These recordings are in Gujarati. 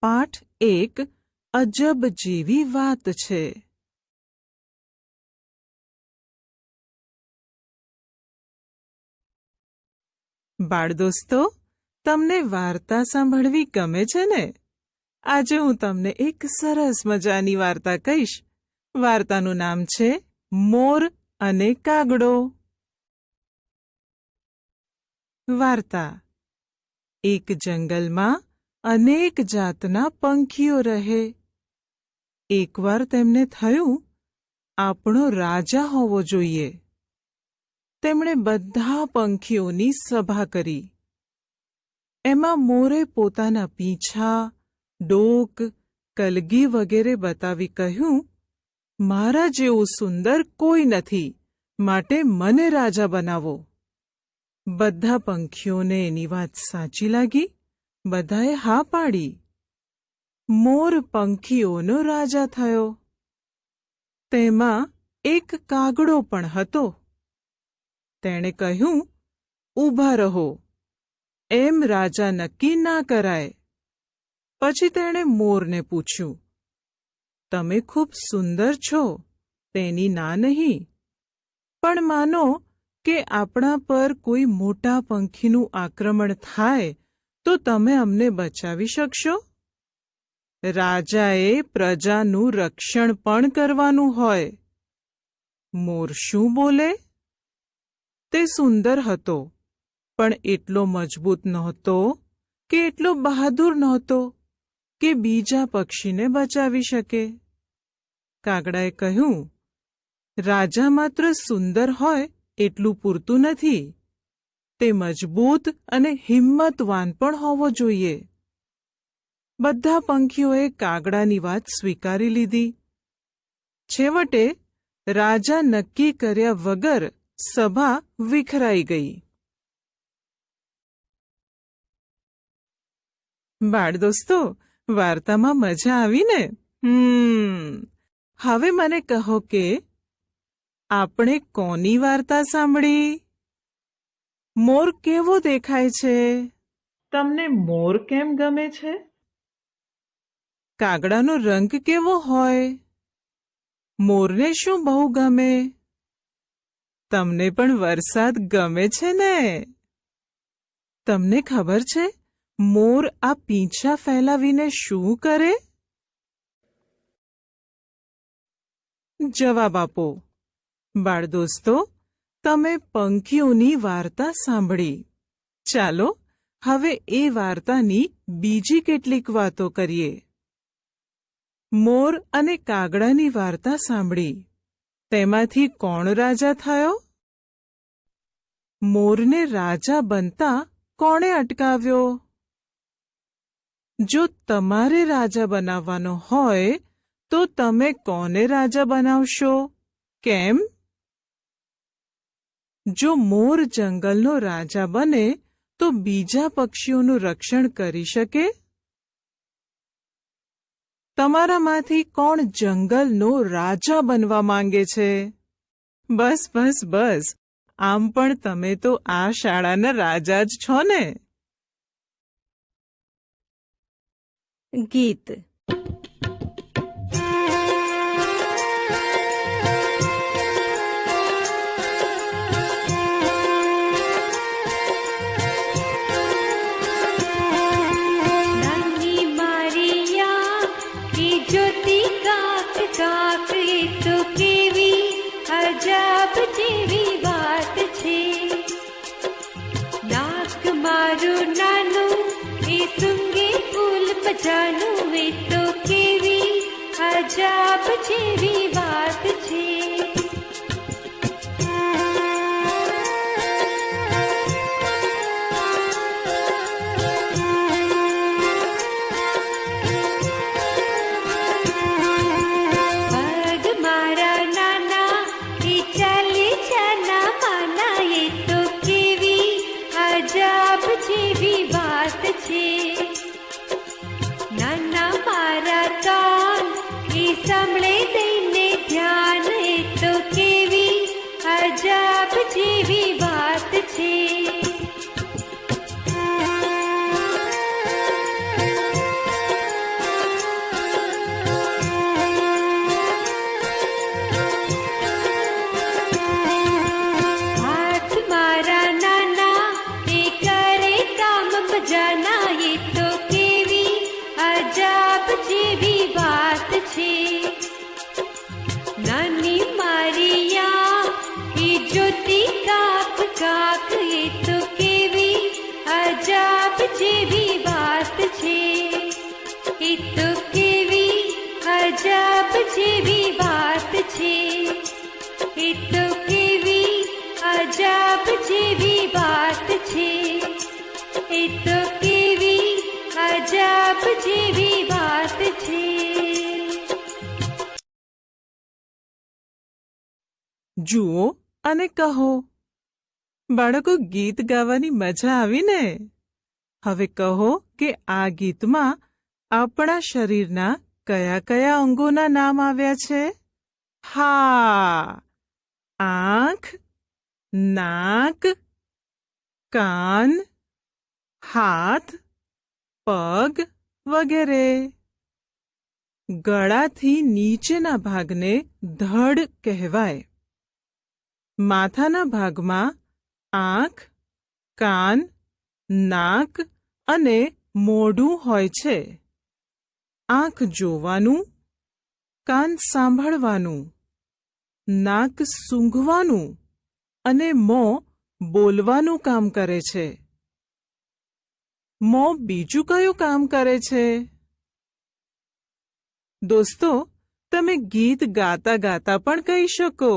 પાઠ 1 અજબ જેવી વાત છે. બાળદોસ્તો, તમને વાર્તા સાંભળવી ગમે છે ને? આજે હું તમને એક સરસ મજાની વાર્તા કહીશ. વાર્તાનું નામ છે મોર અને કાગડો. વાર્તા. એક જંગલમાં અનેક જાતના પંખીઓ રહે. એકવાર તેમને થયું, આપણો રાજા હોવો જોઈએ. તેમણે બધા પંખીઓની સભા કરી. એમાં મોરે પોતાના પીંછા, ડોક, કલગી વગેરે બતાવી કહ્યું, મારા જેવું સુંદર કોઈ નથી, માટે મને રાજા બનાવો. બધા પંખીઓને એની વાત સાચી લાગી. બધાએ હા પાડી. મોર પંખીઓનો રાજા થયો. તેમાં એક કાગડો પણ હતો. તેણે કહ્યું, ઊભા રહો, એમ રાજા નક્કી ના કરાય. પછી તેણે મોરને પૂછ્યું, તમે ખૂબ સુંદર છો, તેની ના નહીં, પણ માનો કે આપણા પર કોઈ મોટા પંખીનું આક્રમણ થાય તો તમે અમને બચાવી શકશો? રાજાએ પ્રજાનું રક્ષણ પણ કરવાનું હોય. મોર શું બોલે? તે સુંદર હતો, પણ એટલો મજબૂત નહોતો કે એટલો બહાદુર નહોતો કે બીજા પક્ષીને બચાવી શકે. કાગડાએ કહ્યું, રાજા માત્ર સુંદર હોય એટલું પૂરતું નથી, તે મજબૂત અને હિંમતવાન પણ હોવો જોઈએ. બધા પંખીઓએ કાગડાની વાત સ્વીકારી લીધી. છેવટે રાજા નક્કી કર્યા વગર સભા વિખરાઈ ગઈ. બાળદોસ્તો, વાર્તામાં મજા આવી ને? હવે મને કહો કે આપણે કોની વાર્તા સાંભળી? મોર કેવો દેખાય છે? તમને મોર કેમ ગમે છે? કાગડાનો રંગ કેવો હોય? મોરને શું બહુ ગમે? તમને પણ વરસાદ ગમે છે ને? તમને ખબર છે મોર આ પીંછા ફેલાવીને શું કરે? જવાબ આપો. બાળદોસ્તો, તમે પંખીઓની વાર્તા સાંભળી. ચાલો હવે એ વાર્તાની બીજી કેટલીક વાતો કરીએ. મોર અને કાગડાની વાર્તા સાંભળી. તેમાંથી કોણ રાજા થયો? મોરને રાજા બનતા કોણે અટકાવ્યો? જો તમારે રાજા બનાવવાનો હોય તો તમે કોને રાજા બનાવશો? કેમ? જો મોર જંગલનો રાજા બને તો બીજા પક્ષીઓનું રક્ષણ કરી શકે? તમારામાંથી કોણ જંગલનો રાજા બનવા માંગે છે? બસ બસ બસ, આમ પણ તમે તો આ શાળાના રાજા જ છો ને? ગીત. અજબ જેવી વાત છે. નાક મારું નાનું, એ સૂંઘે ફૂલ પજાનું, એ તો કેવી અજબ જેવી વાત છે. જેવી વાત છે. નાના મારા કાન એ સાંભળે દઈને ધ્યાન મજાના એ તો કેવી અજાબ જેવી વાત છે. નાની મારિયા એ જોતી કાક કાક એ તો કેવી અજાબ જેવી વાત છે. એ તો કેવી અજાબ જેવી વાત છે. એ તો કેવી અજાબ જેવી વાત છે. એ તો કેવી અજાબ જેવી વાત છે. જુઓ અને કહો. બાળકો, ગીત ગાવાની મજા આવી ને? હવે કહો કે આ ગીતમાં આપણા શરીરના કયા કયા અંગોના નામ આવ્યા છે? હા, આંખ, નાક, કાન, હાથ, પગ વગેરે. ગળાથી નીચેના ભાગને ધડ કહેવાય. માથાના ભાગમાં આંખ, કાન, નાક અને મોઢું હોય છે. આંખ જોવાનું, કાન સાંભળવાનું, નાક સૂંઘવાનું અને મોં બોલવાનું કામ કરે છે. મોં બીજું કયું કામ કરે છે? દોસ્તો, તમે ગીત ગાતા ગાતા પણ કહી શકો.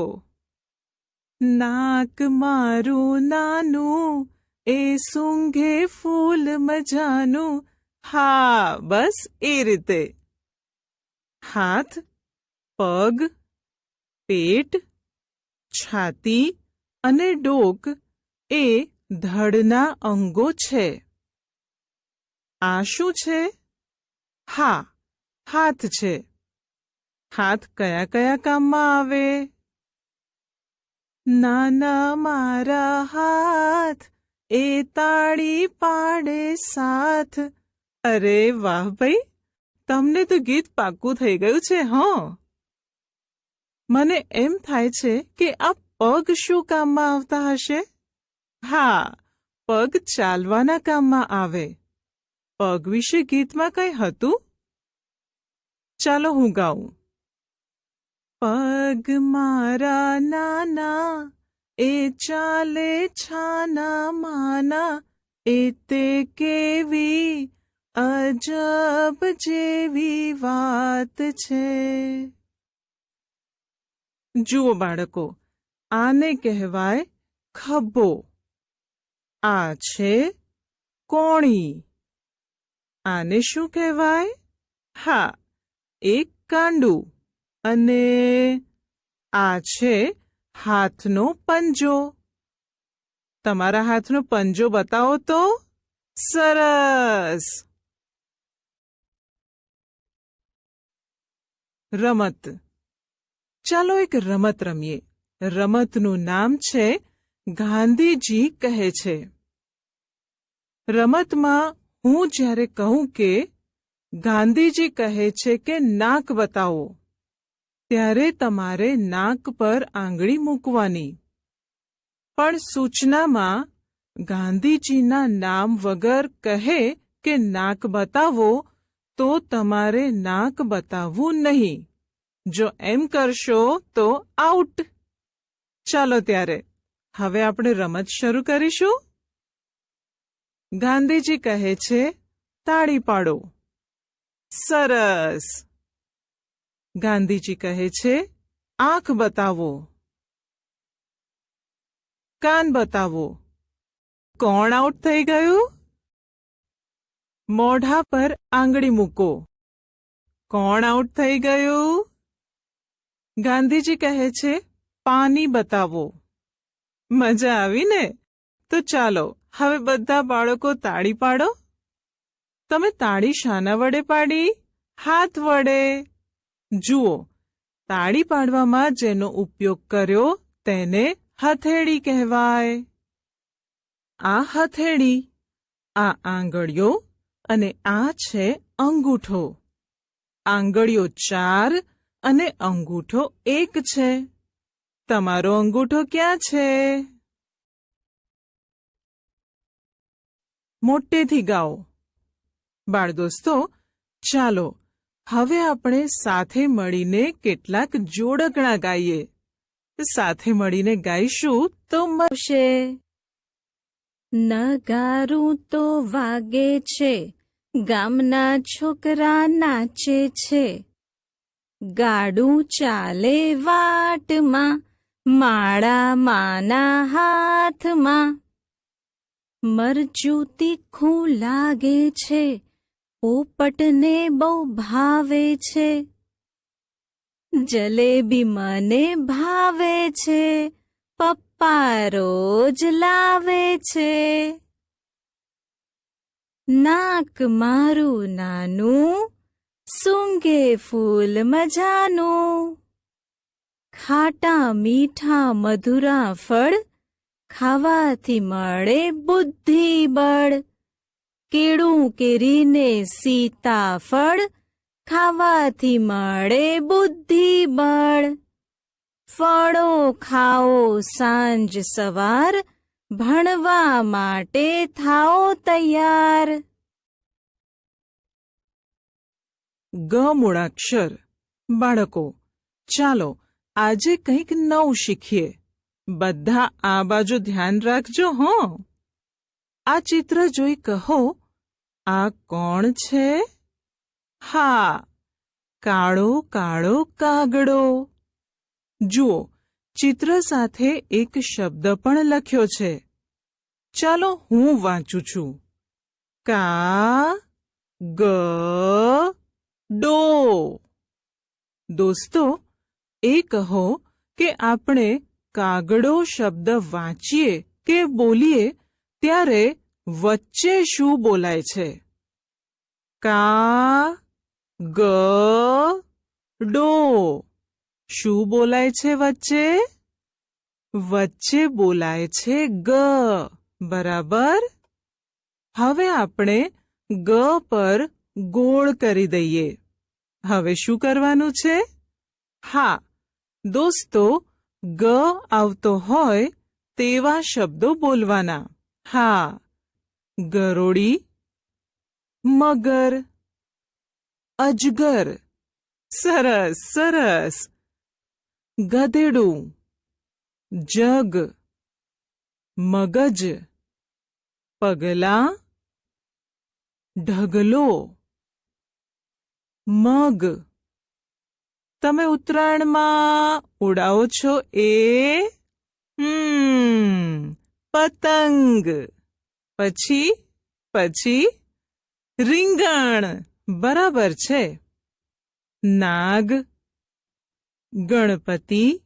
નાક મારું નાનું, એ સૂંઘે ફૂલ મજાનું. હા, બસ એ રીતે. હાથ, પગ, પેટ, છાતી અને ડોક એ ધડના અંગો છે. આ શું છે? હા, હાથ છે. હાથ કયા કયા કામમાં આવે? નાના મારા હાથ, એ તાળી પાડે સાથ. અરે વાહ ભાઈ, તમને તો ગીત પાક્કું થઈ ગયું છે. મને એમ થાય છે કે આ પગ શું કામમાં આવતા હશે? હા, પગ ચાલવાના કામમાં આવે. પગ વિશે ગીતમાં કંઈ હતું? ચાલો હું ગાઉં. પગ મારા નાના, એ ચાલે છાના માના. એ તે કેવી અજબ જેવી વાત છે. જુઓ બાળકો, આને કહેવાય ખભો. આ છે કોણી. આને શું કહેવાય? હા, એક કાંડું. અને આ છે હાથનો પંજો. તમારા હાથનો પંજો બતાવો તો. સરસ. રમત. ચાલો એક રમત રમીએ. રમતનું નામ છે ગાંધીજી કહે છે. રમતમાં હું જ્યારે કહું કે ગાંધીજી કહે છે કે નાક બતાવો, ત્યારે તમારે નાક પર આંગળી મૂકવાની. પણ સૂચનામાં ગાંધીજીના નામ વગર કહે કે નાક બતાવો, તો તમારે નાક બતાવવું નહીં. જો એમ કરશો તો આઉટ. ચાલો ત્યારે, હવે આપણે રમત શરૂ કરીશું. ગાંધીજી કહે છે તાળી પાડો. સરસ. ગાંધીજી કહે છે આંખ બતાવો. કાન બતાવો. કોણ આઉટ થઈ ગયું? મોઢા પર આંગળી મૂકો. કોણ આઉટ થઈ ગયું? ગાંધીજી કહે છે પાણી બતાવો. મજા આવી ને? તો ચાલો હવે બધા બાળકો તાળી પાડો. તમે તાળી શાના વડે પાડી? હાથ વડે. જુઓ, તાળી પાડવામાં જેનો ઉપયોગ કર્યો તેને હથેળી કહેવાય. આ હથેળી, આ આંગળીઓ અને આ છે અંગૂઠો. આંગળીઓ 4 અને અંગૂઠો 1 છે. તમારો અંગૂઠો ક્યાં છે? મોટેથી ગાઓ. બાળદોસ્તો, ચાલો હવે આપણે સાથે મળીને કેટલાક જોડકણા ગાઈએ. સાથે મળીને ગાઈશું તો છે. નગારું તો વાગે છે, ગામના છોકરા નાચે છે. ગાડું ચાલે વાટમાં, માળા માના હાથમાં. મરચું તીખું લાગે છે, પોપટને બહુ ભાવે છે. જલેબી મને ભાવે છે, પપ્પા રોજ લાવે છે. નાક મારું નાનું, સૂંઘે ફૂલ મજાનું. ખાટા મીઠા મધુરા ફળ, ખાવાથી મળે બુદ્ધિ બળ. કેળું કેરીને સીતાફળ, ખાવાથી મળે બુદ્ધિ બળ. ફળો ખાઓ સાંજ સવાર, ભણવા માટે થાઓ તૈયાર. ગ મૂળાક્ષર. બાળકો, ચાલો આજે કંઈક નવું શીખીએ. બધા આ બાજુ ધ્યાન રાખજો હો. આ ચિત્ર જોઈ કહો, આ કોણ છે? હા, કાળો કાળો કાગડો. જુઓ, ચિત્ર સાથે એક શબ્દ પણ લખ્યો છે. ચાલો હું વાંચું છું. કા-ગ-ડો. દોસ્તો, એ કહો કે આપણે કાગડો શબ્દ વાંચીએ કે બોલીએ ત્યારે વચ્ચે શું બોલાય છે? કા-ગ-ડો. શું બોલાય છે વચ્ચે? વચ્ચે બોલાય છે ગ. બરાબર. હવે આપણે ગ પર ગોળ કરી દઈએ. હવે શું કરવાનું છે? હા, દોસ્તો, ગ આવતો હોય તેવા શબ્દો બોલવાના. હા, ગરોળી, મગર, અજગર. સરસ સરસ. ગધેડું, જગ, મગજ, પગલા, ઢગલો, મગ. તમે ઉત્તરાયણમાં ઉડાવો છો એ? પતંગ. પછી રીંગણ. બરાબર છે. નાગ, ગણપતિ,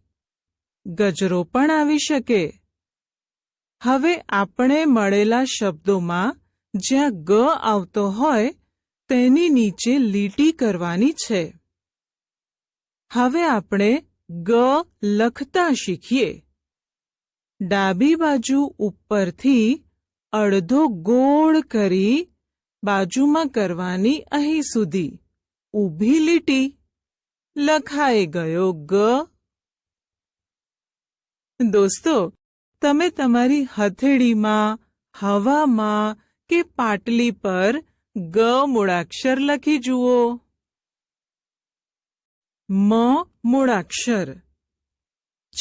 ગજરો પણ આવી શકે. હવે આપણે મળેલા શબ્દોમાં જ્યાં ગ આવતો હોય તેની નીચે લીટી કરવાની છે. હવે આપણે ગ લખતા શીખીએ. ડાબી બાજુ ઉપરથી અડધો ગોળ કરી બાજુમાં કરવાની અહીં સુધી ઊભી લીટી. લખાઈ ગયો ગ. દોસ્તો, તમે તમારી હથેળીમાં, હવામાં કે પાટલી પર ગ મૂળાક્ષર લખી જુઓ. મ મૂળાક્ષર.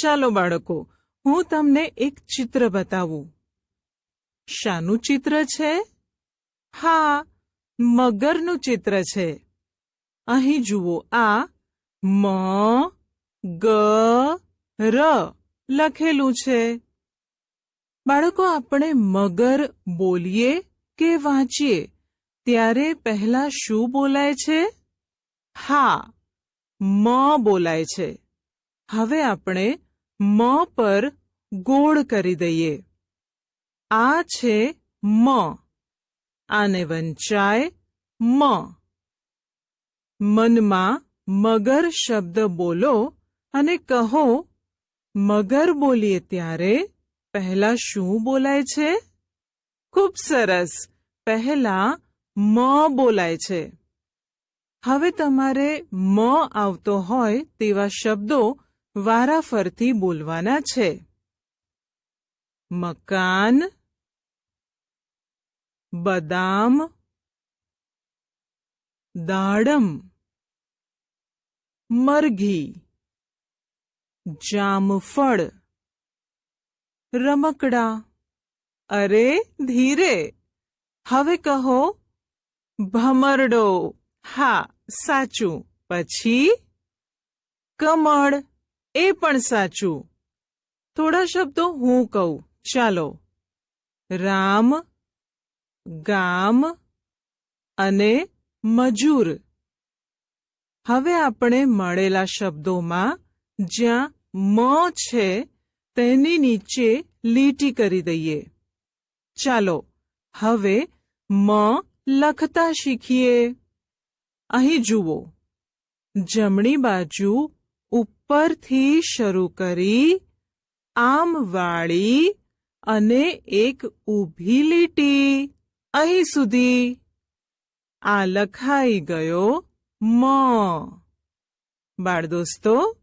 ચાલો બાળકો, હું તમને એક ચિત્ર બતાવું. શાનું ચિત્ર છે? હા, મગરનું ચિત્ર છે. અહીં જુઓ, આ મ ગ ર લખેલું છે. બાળકો, આપણે મગર બોલીએ કે વાંચીએ ત્યારે પહેલા શું બોલાય છે? હા, મ બોલાય છે. હવે આપણે મ પર ગોળ કરી દઈએ. આ છે મ. આને વંચાય મ. મનમાં મગર શબ્દ બોલો અને કહો. મગર બોલીએ ત્યારે પહેલા શું બોલાય છે? ખૂબ સરસ. પહેલા મ બોલાય છે. હવે તમારે મ આવતો હોય તેવા શબ્દો વારાફરતી બોલવાના છે. મકાન, બદામ, દાડમ, મરઘી, જામફળ, રમકડા. અરે ધીરે, હવે કહો ભમરડો. હા, સાચું. પછી કમળ, એ પણ સાચું. થોડા શબ્દો હું કહું, ચાલો. રામ, ગામ અને મજૂર. હવે આપણે મળેલા શબ્દોમાં જ્યાં મ છે તેની નીચે લીટી કરી દઈએ. ચાલો હવે મ લખતા શીખીએ. અહીં જુઓ, જમણી બાજુ ઉપરથી શરૂ કરી આમ વાળી અને એક ઊભી લીટી અહીં સુધી. આ લખાઈ ગયો મ. બાળદોસ્તો,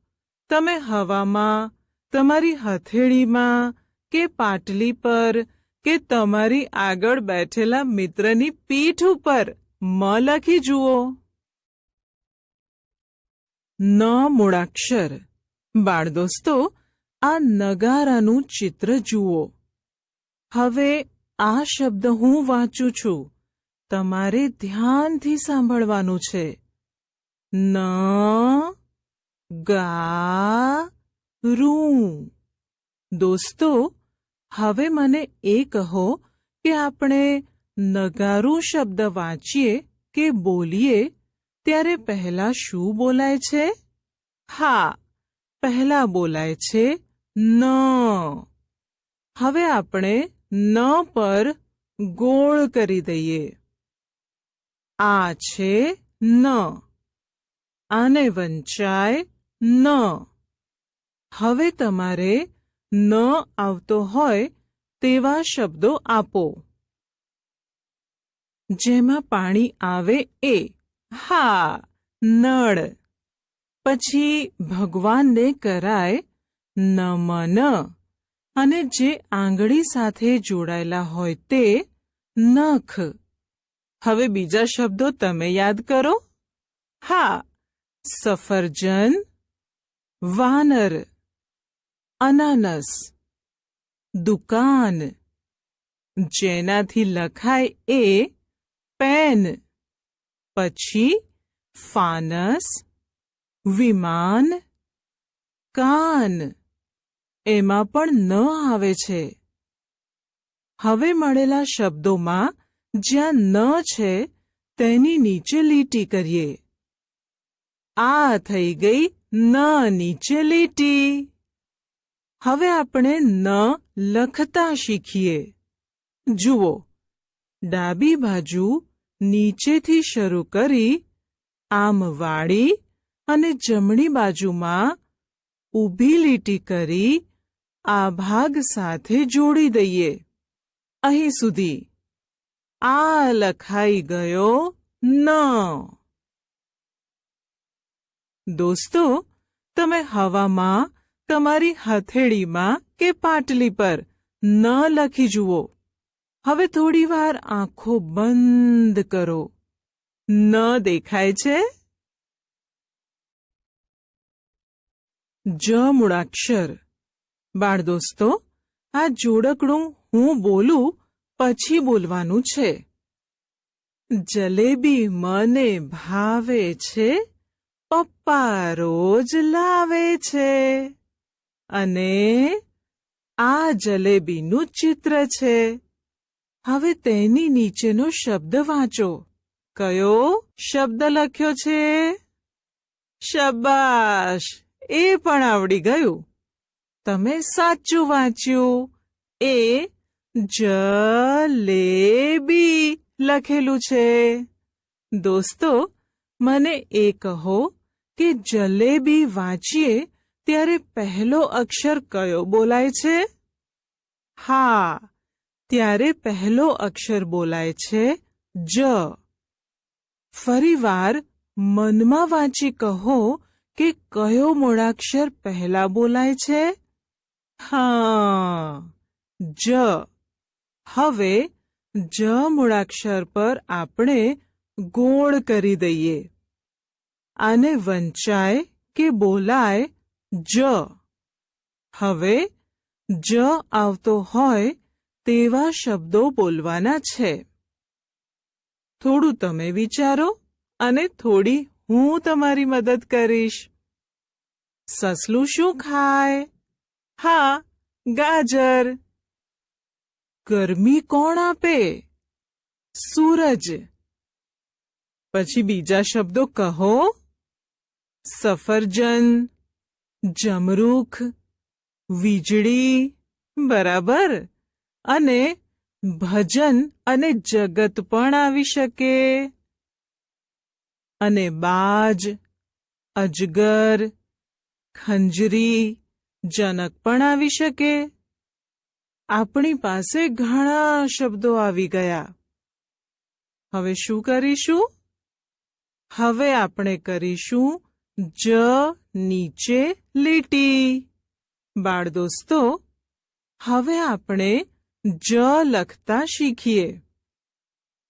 તમે હવામાં, તમારી હથેળીમાં કે પાટલી પર કે તમારી આગળ બેઠેલા મિત્રની પીઠ ઉપર મ લખી જુઓ. ન મૂળાક્ષર. બાળદોસ્તો, આ નગારાનું ચિત્ર જુઓ. હવે આ શબ્દ હું વાંચું છું, તમારે ધ્યાનથી સાંભળવાનું છે. ન ગા રૂ. દોસ્તો, હવે મને એ કહો કે આપણે નગારું શબ્દ વાંચીએ કે બોલીએ ત્યારે પહેલા શું બોલાય છે? હા, પહેલા બોલાય છે ન. હવે આપણે ન પર ગોળ કરી દઈએ. આ છે ન. આને વંચાય ન. હવે તમારે ન આવતો હોય તેવા શબ્દો આપો. જેમાં પાણી આવે એ. હા, નળ. પછી ભગવાનને કરાય નમન અને જે આંગળી સાથે જોડાયેલા હોય તે નખ. હવે બીજા શબ્દો તમે યાદ કરો. હા, સફરજન, વાનર, અનાનસ, દુકાન. જેનાથી લખાય એ પેન. પછી ફાનસ, વિમાન, કાન. એમાં પણ ન આવે છે. હવે મળેલા શબ્દોમાં જ્યાં ન છે તેની નીચે લીટી કરીએ. આ થઈ ગઈ ન નીચે લીટી. હવે આપણે ન લખતા શીખીએ. જુઓ, ડાબી બાજુ નીચેથી શરૂ કરી આમ વાળી અને જમણી બાજુમાં ઊભી લીટી કરી આ ભાગ સાથે જોડી દઈએ અહીં સુધી. આ લખાઈ ગયો ન. દોસ્તો, તમે હવામાં, તમારી હથેળીમાં કે પાટલી પર ન લખી જુઓ. હવે થોડી વાર આંખો બંધ કરો. ન દેખાય છે? જ મૂળાક્ષર. બાળદોસ્તો, આ જોડકણું હું બોલું પછી બોલવાનું છે. જલેબી મને ભાવે છે, પપ્પા રોજ લાવે છે. અને આ જલેબીનું ચિત્ર છે. હવે તેની નીચેનો શબ્દ વાંચો. કયો શબ્દ લખ્યો છે? શાબાશ, એ પણ આવડી ગયું. તમે સાચું વાંચ્યું. એ જલેબી લખેલું છે. દોસ્તો, મને એ કહો કે જલેબી વાંચીએ ત્યારે પહેલો અક્ષર કયો બોલાય છે? હા, ત્યારે પહેલો અક્ષર બોલાય છે જ. ફરીવાર મનમાં વાંચી કહો કે કયો મૂળાક્ષર પહેલા બોલાય છે? હા, જ. હવે જ મૂળાક્ષર પર આપણે ગોળ કરી દઈએ. આને વંચાય કે બોલાય જ. હવે જ આવતો હોય તેવા શબ્દો બોલવાના છે. થોડું તમે વિચારો અને થોડી હું તમારી મદદ કરીશ. સસલું શું ખાય? હા, ગાજર. ગરમી કોણ આપે? સૂરજ. પછી બીજા શબ્દો કહો. સફરજન, જમરૂખ, વીજળી. બરાબર. અને ભજન અને જગત પણ આવી શકે. અને બાજ, અજગર, ખંજરી, જનક પણ આવી શકે. આપણી પાસે ઘણા શબ્દો આવી ગયા. હવે શું કરીશું? હવે આપણે કરીશું જ નીચે લીટી. બાળ દોસ્તો, હવે આપણે જ લખતા શીખીએ.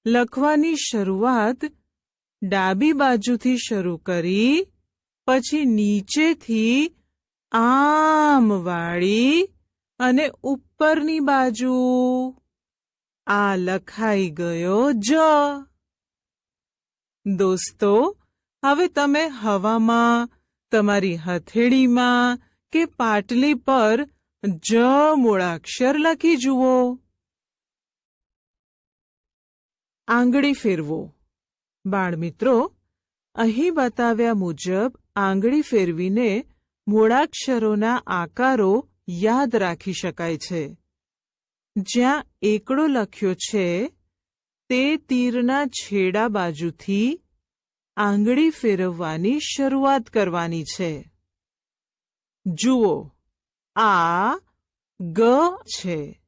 લખવાની શરૂઆત ડાબી બાજુથી શરૂ કરી પછી નીચેથી આમ વાળી અને ઉપરની બાજુ. આ લખાઈ ગયો જ. દોસ્તો, હવે તમે હવામાં, તમારી હથેળીમાં કે પાટલી પર જ મૂળાક્ષર લખી જુઓ. આંગળી ફેરવો. બાળમિત્રો, અહીં બતાવ્યા મુજબ આંગળી ફેરવીને મૂળાક્ષરોના આકારો યાદ રાખી શકાય છે. જ્યાં એકડો લખ્યો છે તે તીરના છેડા બાજુથી આંગળી ફેરવવાની શરૂઆત કરવાની છે. જુઓ, આ ગ છે.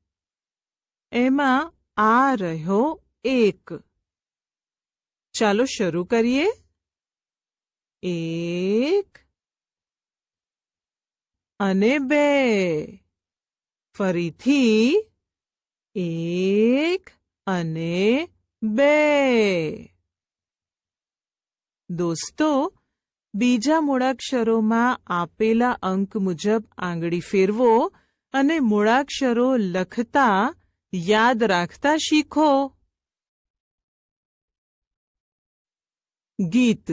એમાં આ રહ્યો એક. ચાલો શરૂ કરીએ. એક અને બે. ફરીથી એક અને બે. દોસ્તો, બીજા મૂળાક્ષરોમાં આપેલા અંક મુજબ આંગળી ફેરવો અને મૂળાક્ષરો લખતા યાદ રાખતા શીખો. ગીત.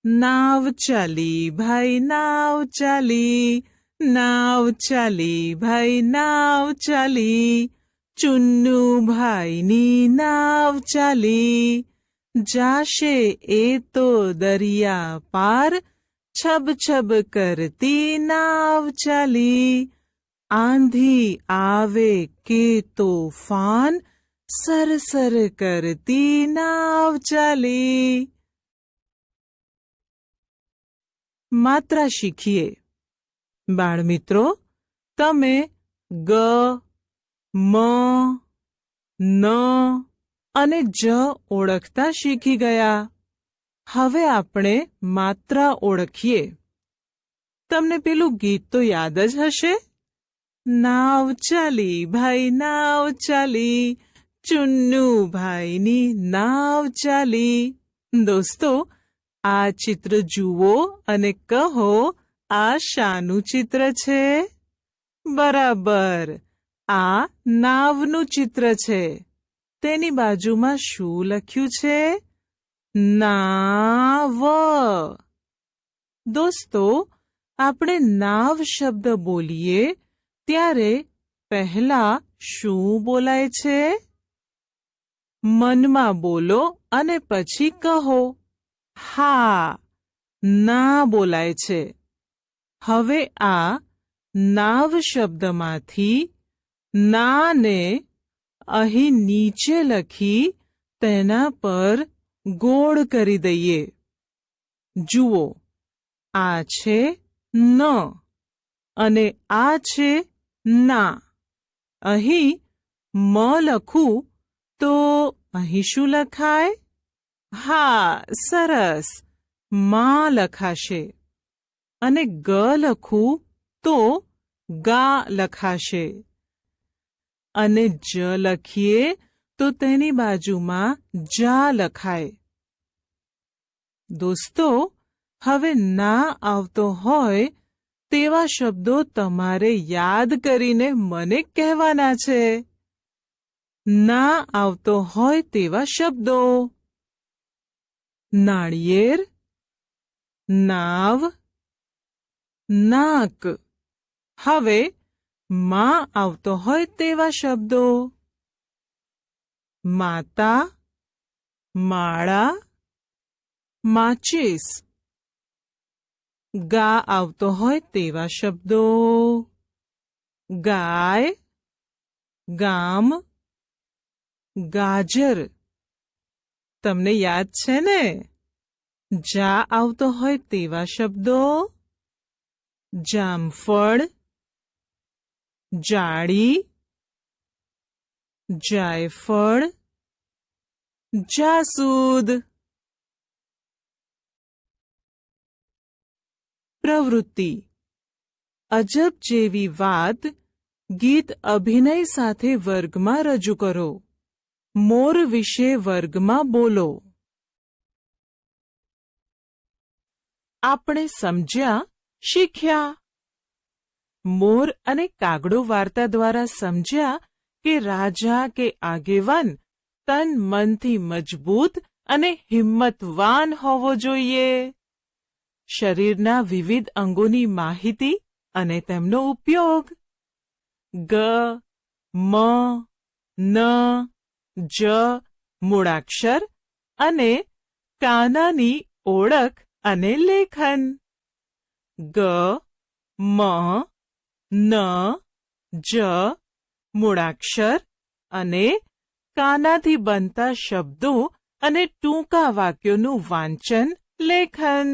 નાવ ચાલી ભાઈ નાવ ચાલી, નાવ ચાલી ભાઈ નાવ ચાલી, ચુન્નુ ભાઈની નાવ ચાલી, જાશે એ તો દરિયા પાર, છબ છબ કરતી નાવ ચાલી, આંધી આવે કે તોફાન, સરસર કરતી નાવ ચાલી. માત્રા શીખીએ. બાળમિત્રો, તમે ગ, મ, ન અને જ ઓળખતા શીખી ગયા. હવે આપણે માત્રા ઓળખીએ. તમને પેલું ગીત તો યાદ જ હશે. નાવ ચાલી ભાઈ નાવ ચાલી, ચુન્નુ ભાઈની નાવ ચાલી. દોસ્તો, આ ચિત્ર જુઓ અને કહો, આ શાનું ચિત્ર છે? બરાબર, આ નાવનું ચિત્ર છે. તેની બાજુમાં શું લખ્યું છે? નાવ. દોસ્તો, આપણે નાવ શબ્દ બોલીએ ત્યારે પહેલા શું બોલાય છે? મનમાં બોલો અને પછી કહો. હા, ના બોલાય છે. હવે આ નાવ શબ્દમાંથી ના ને અહીં નીચે લખી તેના પર ગોળ કરી દઈએ. જુઓ, આ છે ન અને આ છે ના. અહીં મ લખું તો અહીં શું લખાય? હા, સરસ, માં લખાશે. અને ગ લખું તો ગા લખાશે. અને જ લખીએ તો તેની બાજુમાં જા લખાય. દોસ્તો, હવે ના આવતો હોય તેવા શબ્દો તમારે યાદ કરીને મને કહેવાના છે. ના આવતો હોય તેવા શબ્દો: નાળિયેર, નાવ, નાક. હવે માં આવતો હોય તેવા શબ્દો: માતા, માળા, માચીસ. ગા આવતો હોય તેવા શબ્દો: ગાય, ગામ, ગાજર. તમને યાદ છે ને? જા આવતો હોય તેવા શબ્દો: જામફળ, જાળી, જાયફળ, જાસૂદ. પ્રવૃત્તિ: અજબ જેવી વાત ગીત અભિનય સાથે વર્ગમાં રજૂ કરો. મોર વિશે વર્ગમાં બોલો. આપણે સમજ્યા, શીખ્યા. મોર અને કાગડો વાર્તા દ્વારા સમજ્યા કે રાજા કે આગેવાન તન મનથી મજબૂત અને હિંમતવાન હોવો જોઈએ. શરીરના વિવિધ અંગોની માહિતી અને તેમનો ઉપયોગ: ગ, મ, ન, જ મૂળાક્ષર અને કાનાની ઓળખ અને લેખન. ગ, મ, ન, જ મૂળાક્ષર અને કાનાથી બનતા શબ્દો અને ટૂંકા વાક્યોનું વાંચન, લેખન.